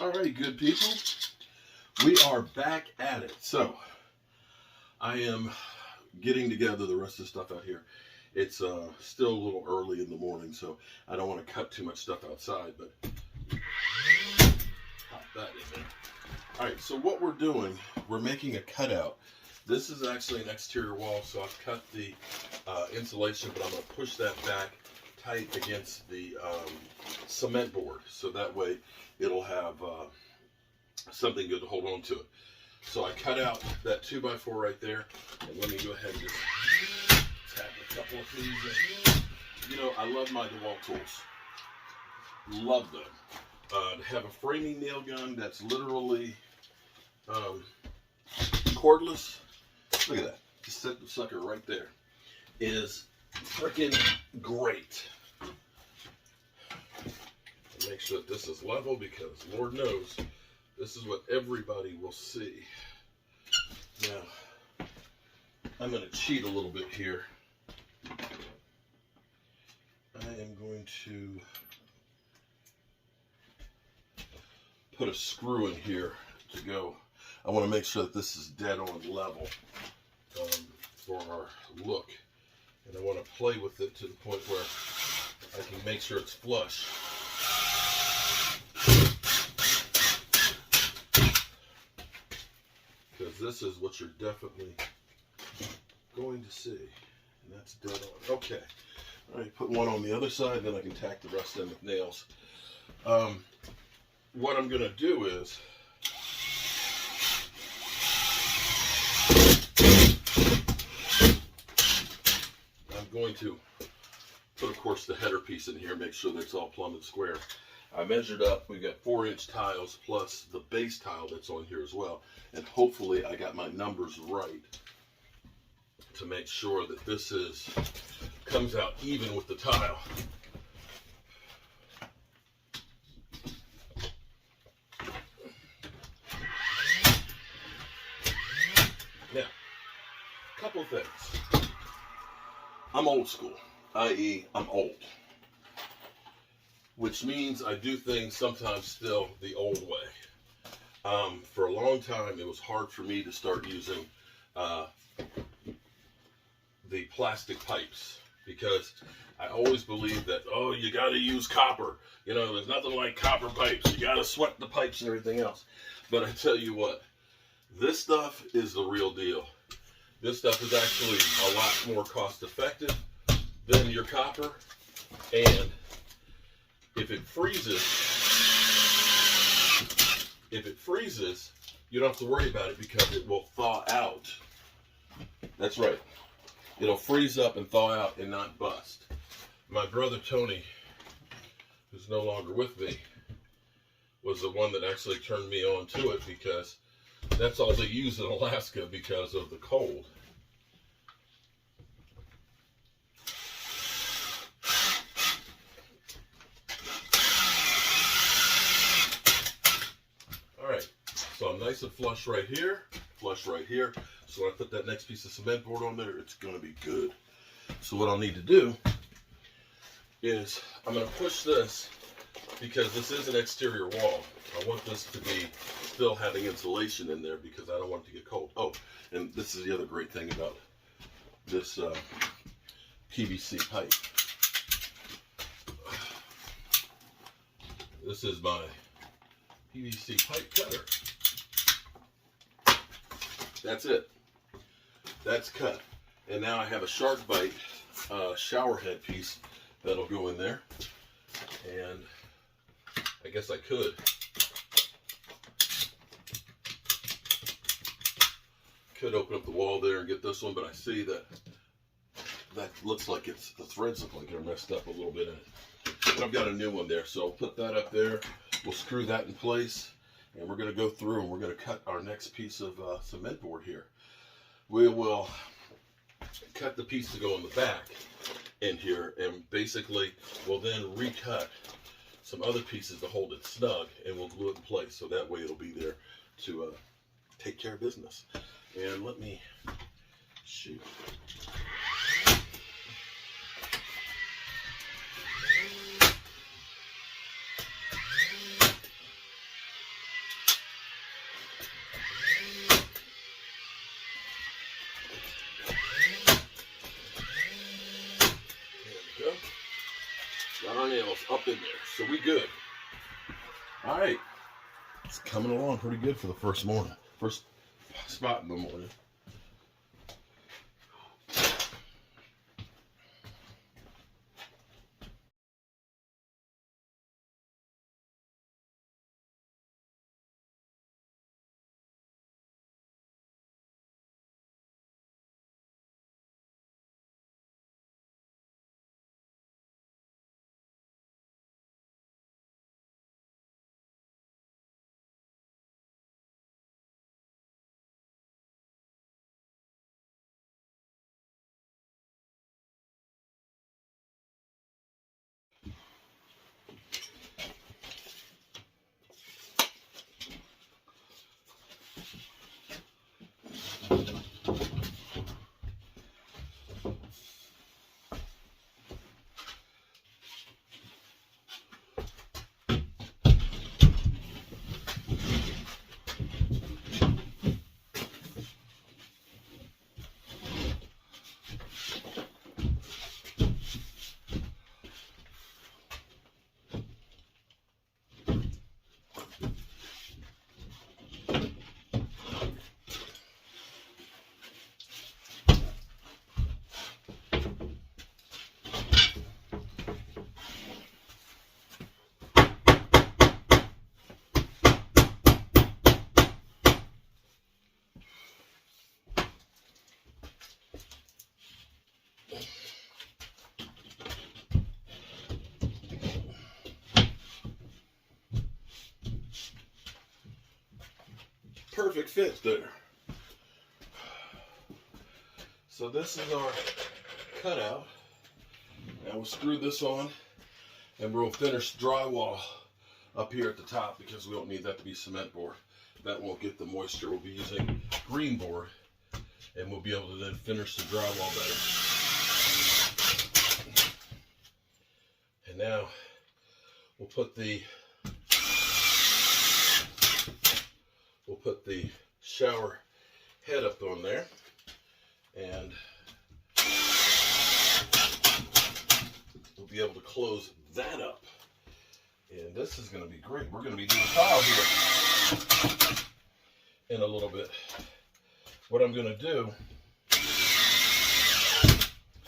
Alrighty, good people. We are back at it. So, I am getting together the rest of the stuff out here. It's still a little early in the morning, so I don't want to cut too much stuff outside, but pop that in there. Alright, so what we're doing, we're making a cutout. This is actually an exterior wall, so I've cut the insulation, but I'm going to push that back tight against the cement board, so that way it'll have something good to hold on to it. So I cut out that 2x4 right there, and let me go ahead and just tap a couple of these in. You know, I love my DeWalt tools. Love them. To have a framing nail gun that's literally cordless. Look at that. Just set the sucker right there. Is freaking great. And make sure that this is level, because Lord knows this is what everybody will see. Now, I'm going to cheat a little bit here. I am going to put a screw in here to go. I want to make sure that this is dead on level for our look. And I want to play with it to the point where I can make sure it's flush. Because this is what you're definitely going to see. And that's dead on. Okay. All right, put one on the other side, then I can tack the rest in with nails. What I'm going to do is I'm going to put, of course, the header piece in here, make sure that it's all plumb and square. I measured up, we've got 4-inch tiles plus the base tile that's on here as well. And hopefully I got my numbers right to make sure that this comes out even with the tile. Now, a couple of things. I'm old school, i.e. I'm old. Which means I do things sometimes still the old way. For a long time, it was hard for me to start using the plastic pipes, because I always believed that, oh, you got to use copper. You know, there's nothing like copper pipes. You got to sweat the pipes and everything else. But I tell you what, this stuff is the real deal. This stuff is actually a lot more cost effective than your copper, and if it freezes, you don't have to worry about it because it will thaw out. That's right. It'll freeze up and thaw out and not bust. My brother Tony, who's no longer with me, was the one that actually turned me on to it, because that's all they use in Alaska because of the cold. So I'm nice and flush right here, flush right here. So when I put that next piece of cement board on there, it's going to be good. So what I'll need to do is I'm going to push this, because this is an exterior wall. I want this to be still having insulation in there, because I don't want it to get cold. Oh, and this is the other great thing about this PVC pipe. This is my PVC pipe cutter. That's it. That's cut. And now I have a shark bite shower head piece that'll go in there. And I guess I could open up the wall there and get this one, but I see that looks like the threads look like they're messed up a little bit in it. But I've got a new one there, so I'll put that up there. We'll screw that in place. And we're going to go through and we're going to cut our next piece of cement board here. We will cut the piece to go in the back in here, and basically we'll then recut some other pieces to hold it snug, and we'll glue it in place, so that way it'll be there to take care of business. And let me shoot. Got our nails up in there, so we good. All right, it's coming along pretty good for the first spot in the morning. Perfect fit there. So this is our cutout. Now we'll screw this on and we'll finish drywall up here at the top because we don't need that to be cement board. That won't get the moisture. We'll be using green board and we'll be able to then finish the drywall better. And now we'll put the shower head up on there, and we'll be able to close that up. And this is going to be great. We're going to be doing tile here in a little bit. What I'm going to do,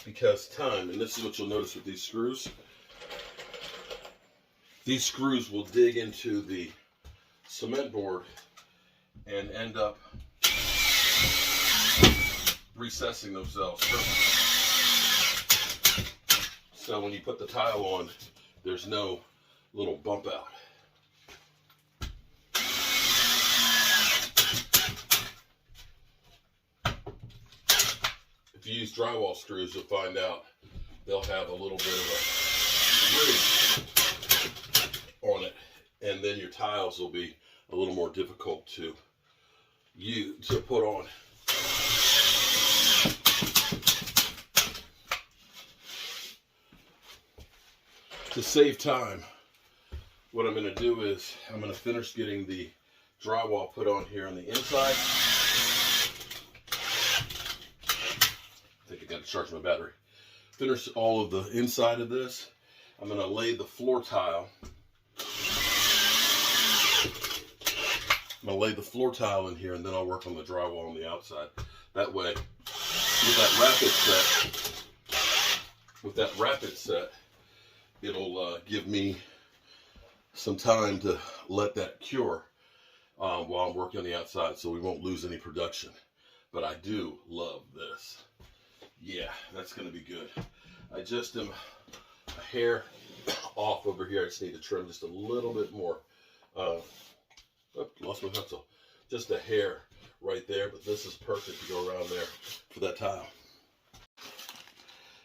because time, and this is what you'll notice with these screws will dig into the cement board and end up recessing themselves. So when you put the tile on, there's no little bump out. If you use drywall screws, you'll find out they'll have a little bit of a ridge on it, and then your tiles will be a little more difficult to put on. To save time, what I'm going to do is I'm going to finish getting the drywall put on here on the inside. I think I got to charge my battery. Finish all of the inside of this. I'm going to lay the floor tile. I'm going to lay the floor tile in here, and then I'll work on the drywall on the outside. That way, with that rapid set, it'll give me some time to let that cure while I'm working on the outside, so we won't lose any production. But I do love this. Yeah, that's going to be good. I just am a hair off over here. I just need to trim just a little bit more. Lost my pencil. Just a hair right there, but this is perfect to go around there for that tile.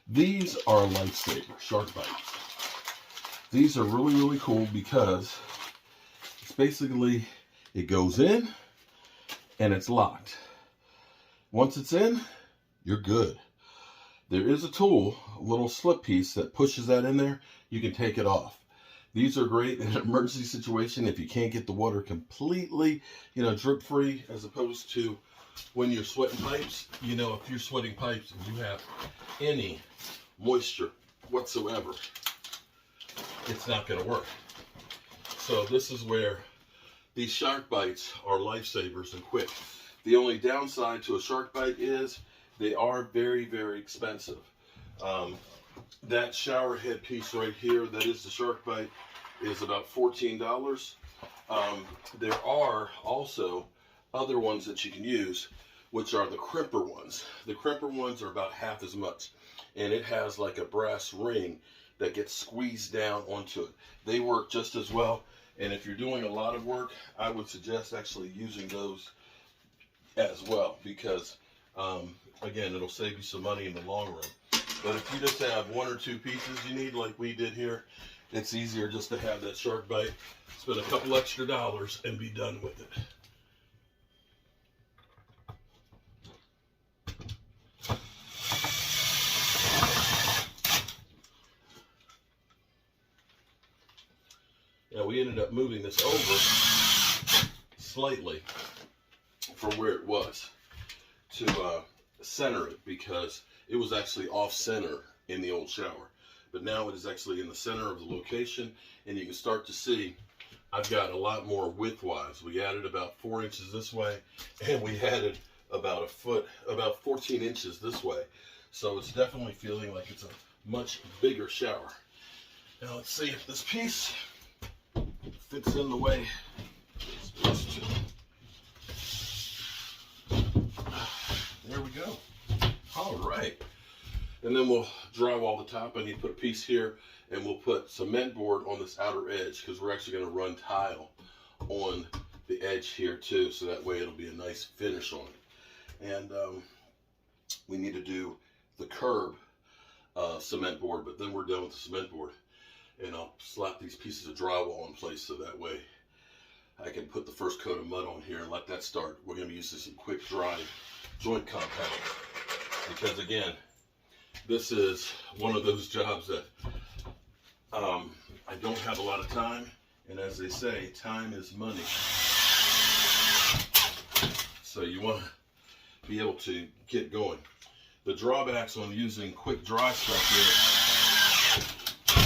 These are a lifesaver, shark bites. These are really, really cool because it's basically, it goes in and it's locked. Once it's in, you're good. There is a tool, a little slip piece that pushes that in there. You can take it off. These are great in an emergency situation if you can't get the water completely, drip free, as opposed to when you're sweating pipes. If you're sweating pipes and you have any moisture whatsoever, it's not going to work. So this is where these shark bites are lifesavers and quick. The only downside to a shark bite is they are very, very expensive. That shower head piece right here, that is the shark bite, is about $14. There are also other ones that you can use, which are the crimper ones. The crimper ones are about half as much, and it has like a brass ring that gets squeezed down onto it. They work just as well, and if you're doing a lot of work, I would suggest actually using those as well, because again, it'll save you some money in the long run. But if you just have one or two pieces you need, like we did here, it's easier just to have that shark bite, spend a couple extra dollars, and be done with it. Now we ended up moving this over slightly from where it was to center it, because it was actually off center in the old shower. But now it is actually in the center of the location, and you can start to see I've got a lot more width-wise. We added about 4 inches this way, and we added about a foot, about 14 inches this way. So it's definitely feeling like it's a much bigger shower. Now let's see if this piece fits in the way it's supposed to. There we go. All right. And then we'll drywall the top. I need to put a piece here, and we'll put cement board on this outer edge, because we're actually going to run tile on the edge here too, so that way it'll be a nice finish on it. And we need to do the curb cement board, but then we're done with the cement board. And I'll slap these pieces of drywall in place, so that way I can put the first coat of mud on here and let that start. We're going to be using some quick dry joint compound, because again, this is one of those jobs that I don't have a lot of time, and as they say, time is money. So you want to be able to get going. The drawbacks on using quick dry stuff here,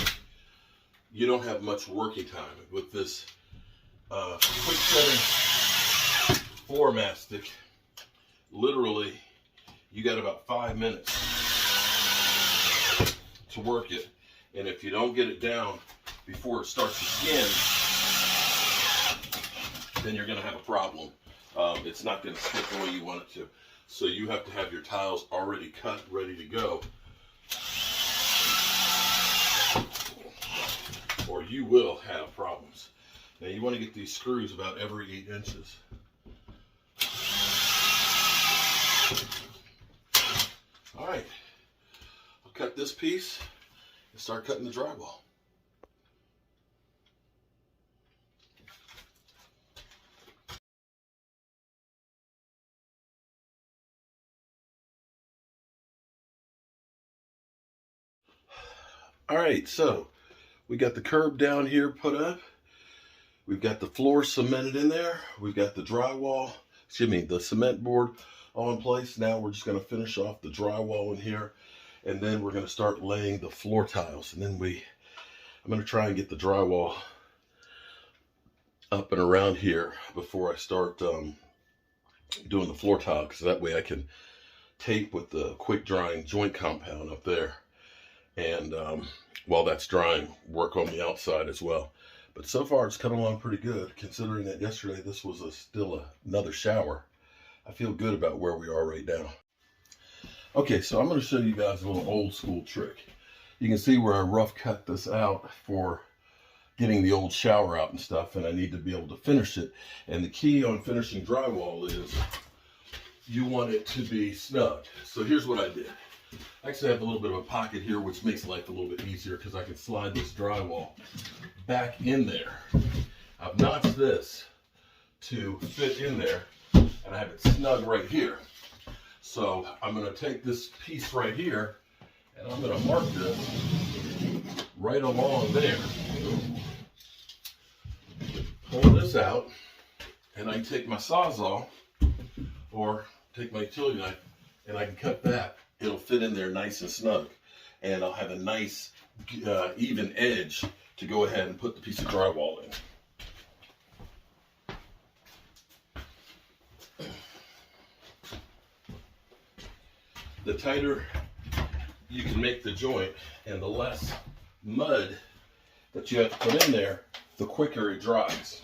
you don't have much working time. With this quick setting floor mastic, literally you got about 5 minutes to work it, and if you don't get it down before it starts to skin, then you're going to have a problem. It's not going to stick the way you want it to. So you have to have your tiles already cut, ready to go, or you will have problems. Now you want to get these screws about every 8 inches. All right, I'll cut this piece and start cutting the drywall. All right, so we got the curb down here put up. We've got the floor cemented in there. We've got the drywall, the cement board all in place. Now we're just going to finish off the drywall in here, and then we're going to start laying the floor tiles. And then I'm going to try and get the drywall up and around here before I start doing the floor tile, because that way I can tape with the quick drying joint compound up there. And while that's drying, work on the outside as well. But so far it's coming along pretty good, considering that yesterday this was still another shower. I feel good about where we are right now. Okay, so I'm going to show you guys a little old school trick. You can see where I rough cut this out for getting the old shower out and stuff, and I need to be able to finish it. And the key on finishing drywall is you want it to be snug. So here's what I did. I actually have a little bit of a pocket here, which makes life a little bit easier, because I can slide this drywall back in there. I've notched this to fit in there, and I have it snug right here. So I'm going to take this piece right here, and I'm going to mark this right along there. Pull this out, and I can take my Sawzall or take my utility knife, and I can cut that. It'll fit in there nice and snug, and I'll have a nice even edge to go ahead and put the piece of drywall in. The tighter you can make the joint and the less mud that you have to put in there, the quicker it dries.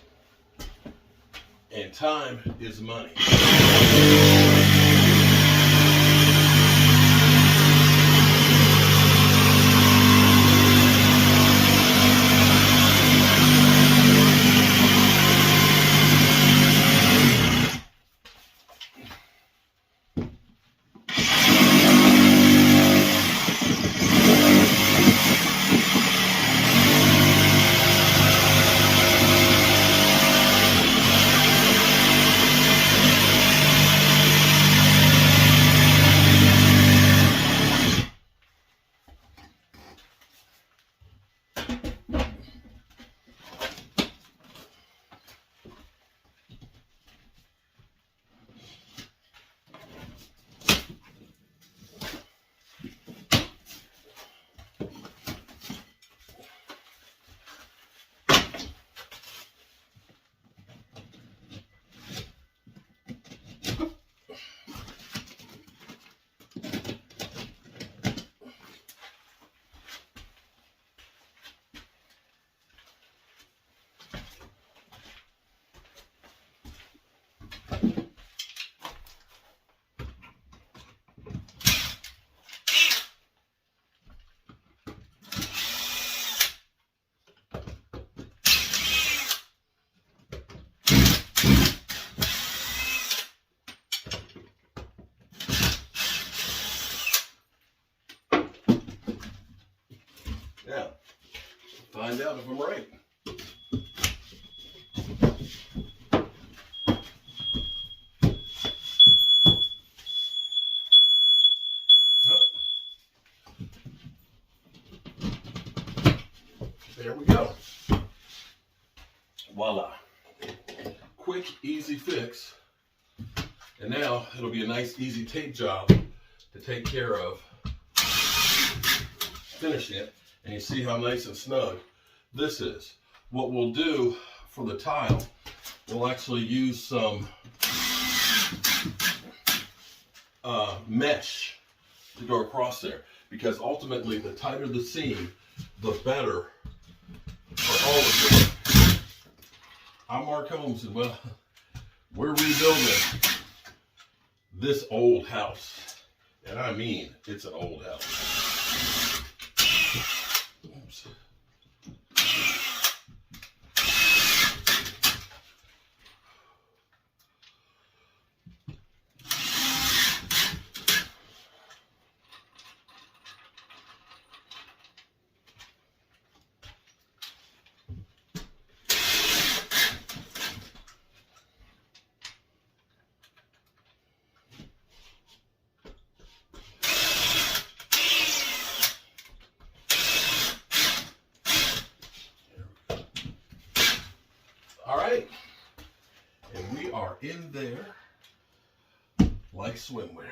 And time is money. Now, find out if I'm right. There we go. Voila. Quick, easy fix. And now it'll be a nice, easy tape job to take care of finishing it. And you see how nice and snug this is. What we'll do for the tile, we'll actually use some mesh to go across there, because ultimately the tighter the seam, the better for all of it. I'm Mark Holmes, and well, we're rebuilding this old house. And I mean, it's an old house. Oops. All right, and we are in there like swimwear.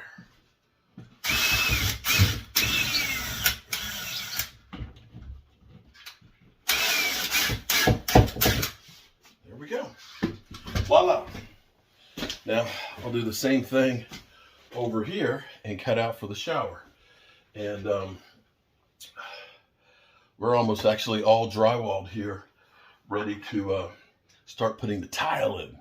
There we go. Voila. Now I'll do the same thing over here and cut out for the shower. And we're almost actually all drywalled here, ready to start putting the tile in.